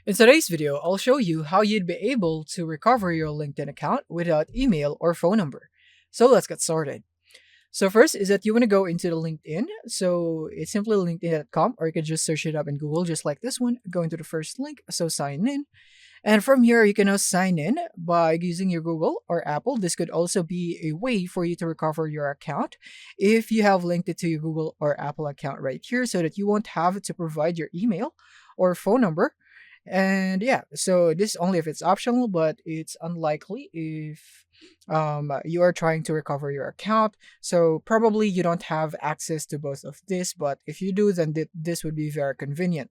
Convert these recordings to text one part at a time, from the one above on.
In today's video, I'll show you how you'd be able to recover your LinkedIn account without email or phone number. So let's get started. So first is that you want to go into the LinkedIn. So it's simply linkedin.com, or you can just search it up in Google just like this one. Go into the first link, so sign in. And from here, you can now sign in by using your Google or Apple. This could also be a way for you to recover your account if you have linked it to your Google or Apple account right here so that you won't have to provide your email or phone number. And yeah, so this only if it's optional, but it's unlikely if you are trying to recover your account. So probably you don't have access to both of this, but if you do, then this would be very convenient.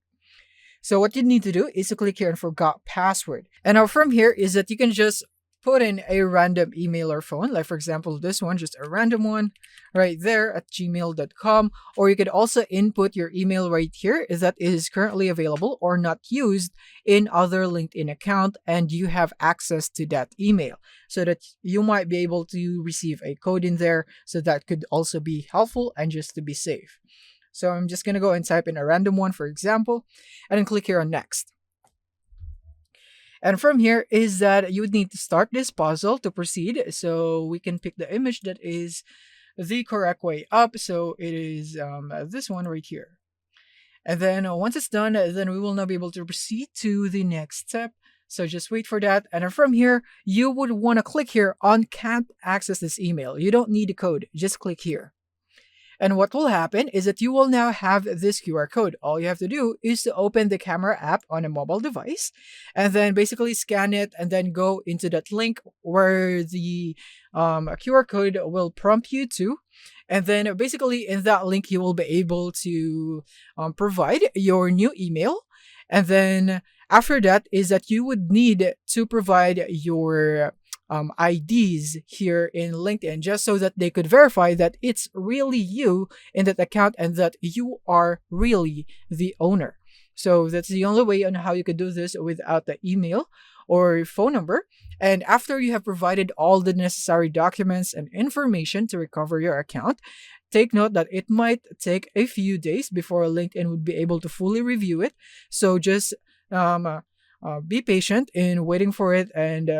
So what you need to do is to click here on forgot password. And now from here is that you can just put in a random email or phone, like for example, this one, just a random one right there at gmail.com. Or you could also input your email right here that is currently available or not used in other LinkedIn account, and you have access to that email so that you might be able to receive a code in there. So that could also be helpful and just to be safe. So I'm just going to go and type in a random one, for example, and then click here on next. And from here is that you would need to start this puzzle to proceed. So we can pick the image that is the correct way up. So it is this one right here. And then once it's done, then we will now be able to proceed to the next step. So just wait for that. And then from here, you would want to click here on can't access this email. You don't need the code. Just click here. And what will happen is that you will now have this QR code. All you have to do is to open the camera app on a mobile device and then basically scan it and then go into that link where the QR code will prompt you to. And then basically in that link, you will be able to provide your new email. And then after that is that you would need to provide your IDs here in LinkedIn just so that they could verify that it's really you in that account and that you are really the owner. So that's the only way on how you could do this without the email or phone number. And after you have provided all the necessary documents and information to recover your account, take note that it might take a few days before LinkedIn would be able to fully review it. So just be patient in waiting for it, and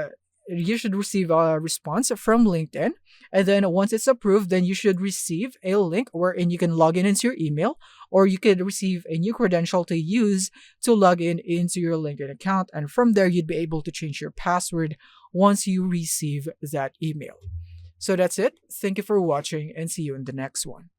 you should receive a response from LinkedIn. And then once it's approved, then you should receive a link wherein you can log in into your email, or you could receive a new credential to use to log in into your LinkedIn account. And from there, you'd be able to change your password once you receive that email. So that's it. Thank you for watching and see you in the next one.